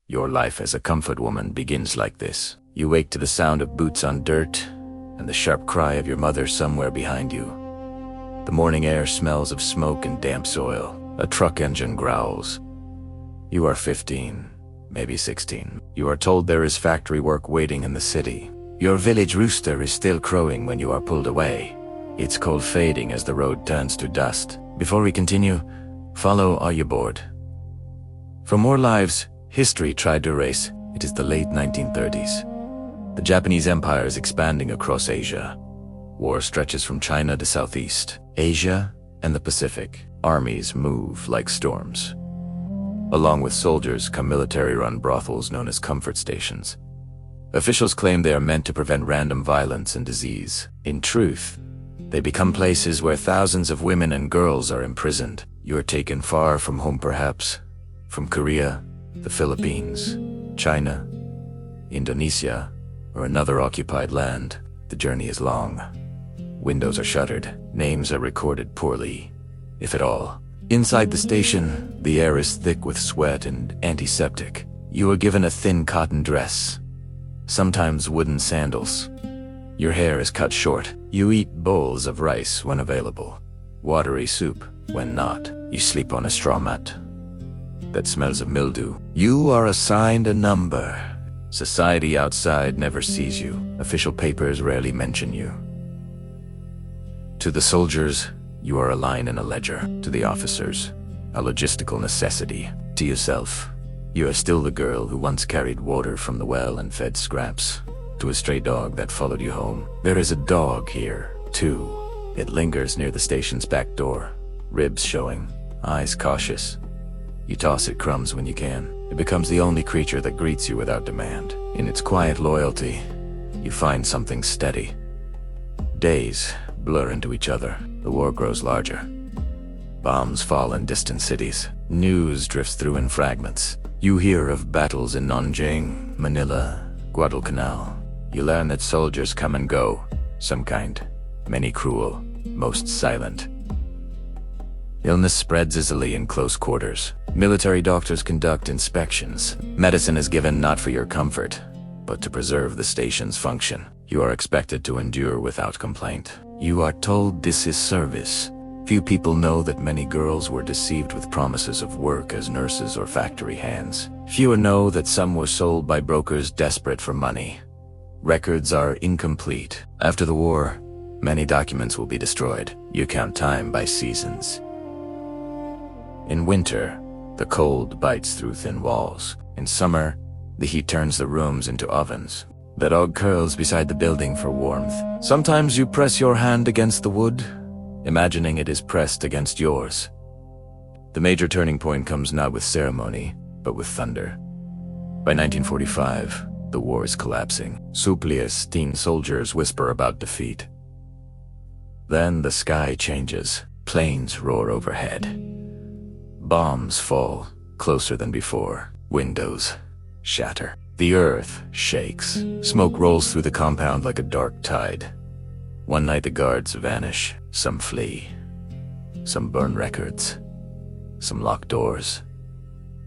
Your life as a comfort woman begins like this. You wake to the sound of boots on dirt and the sharp cry of your mother somewhere behind you. The morning air smells of smoke and damp soil. A truck engine growls. You are 15, maybe 16. You are told there is factory work waiting in the city. Your village rooster is still crowing when you are pulled away. Its cold fading as the road turns to dust. Before we continue, follow Are You Bored? For more lives history tried to erase, it is the late 1930s. The Japanese Empire is expanding across Asia. War stretches from China to Southeast Asia and the Pacific. Armies move like storms. Along with soldiers come military-run brothels known as comfort stations. Officials claim they are meant to prevent random violence and disease. In truth, they become places where thousands of women and girls are imprisoned. You are taken far from home perhaps, from Korea, the Philippines, China, Indonesia, or another occupied land. The journey is long. Windows are shuttered. Names are recorded poorly, if at all. Inside the station, the air is thick with sweat and antiseptic. You are given a thin cotton dress, sometimes wooden sandals. Your hair is cut short. You eat bowls of rice when available, watery soup when not. You sleep on a straw mat that smells of mildew. You are assigned a number. Society outside never sees you. Official papers rarely mention you. To the soldiers, you are a line in a ledger. To the officers, a logistical necessity. To yourself, you are still the girl who once carried water from the well and fed scraps to a stray dog that followed you home. There is a dog here, too. It lingers near the station's back door, ribs showing, eyes cautious. You toss it crumbs when you can. It becomes the only creature that greets you without demand. In its quiet loyalty, you find something steady. Days blur into each other. The war grows larger. Bombs fall in distant cities. News drifts through in fragments. You hear of battles in Nanjing, Manila, Guadalcanal. You learn that soldiers come and go, some kind, many cruel, most silent. Illness spreads easily in close quarters. Military doctors conduct inspections. Medicine is given not for your comfort, but to preserve the station's function. You are expected to endure without complaint. You are told this is service. Few people know that many girls were deceived with promises of work as nurses or factory hands. Fewer know that some were sold by brokers desperate for money. Records are incomplete. After the war, many documents will be destroyed. You count time by seasons. In winter, the cold bites through thin walls. In summer, the heat turns the rooms into ovens. The dog curls beside the building for warmth. Sometimes you press your hand against the wood, imagining it is pressed against yours. The major turning point comes not with ceremony, but with thunder. By 1945, the war is collapsing. Supplious teen soldiers whisper about defeat. Then the sky changes. Planes roar overhead. Bombs fall, closer than before. Windows shatter. The earth shakes. Smoke rolls through the compound like a dark tide. One night the guards vanish. Some flee. Some burn records. Some lock doors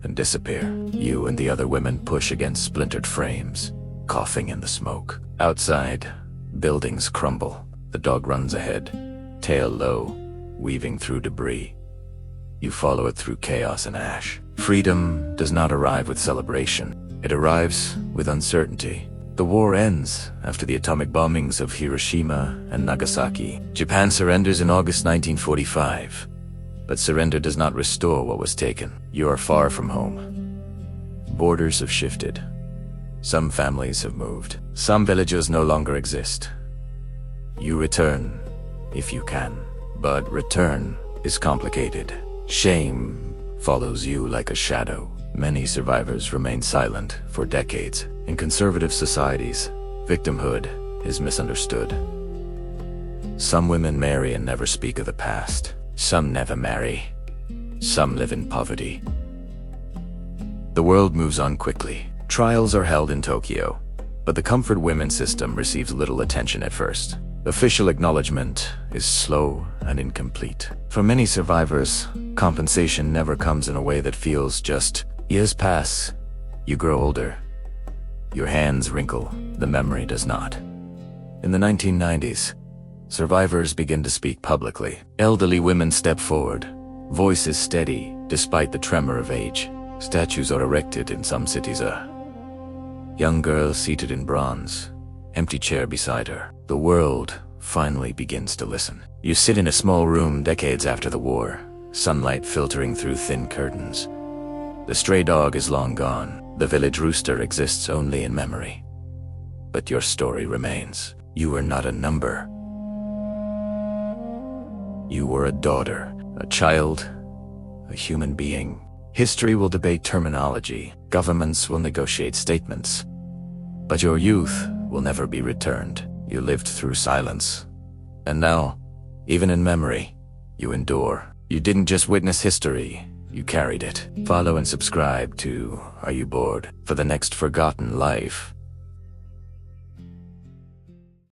and disappear. You and the other women push against splintered frames, coughing in the smoke. Outside, buildings crumble. The dog runs ahead, tail low, weaving through debris. You follow it through chaos and ash. Freedom does not arrive with celebration. It arrives with uncertainty. The war ends after the atomic bombings of Hiroshima and Nagasaki. Japan surrenders in August 1945. But surrender does not restore what was taken. You are far from home. Borders have shifted. Some families have moved. Some villages no longer exist. You return, if you can. But return is complicated. Shame follows you like a shadow. Many survivors remain silent for decades. In conservative societies, victimhood is misunderstood. Some women marry and never speak of the past. Some never marry. Some live in poverty. The world moves on quickly. Trials are held in Tokyo, but the comfort women system receives little attention at first. Official acknowledgment is slow and incomplete. For many survivors, compensation never comes in a way that feels just. Years pass. You grow older. Your hands wrinkle, the memory does not. In the 1990s, survivors begin to speak publicly. Elderly women step forward, voices steady despite the tremor of age. Statues are erected in some cities. Young girl seated in bronze, empty chair beside her. The world finally begins to listen. You sit in a small room decades after the war, sunlight filtering through thin curtains. The stray dog is long gone. The village rooster exists only in memory. But your story remains. You were not a number. You were a daughter, a child, a human being. History will debate terminology. Governments will negotiate statements. But your youth will never be returned. You lived through silence. And now, even in memory, you endure. You didn't just witness history, you carried it. Follow and subscribe to Are You Bored? For the next forgotten life.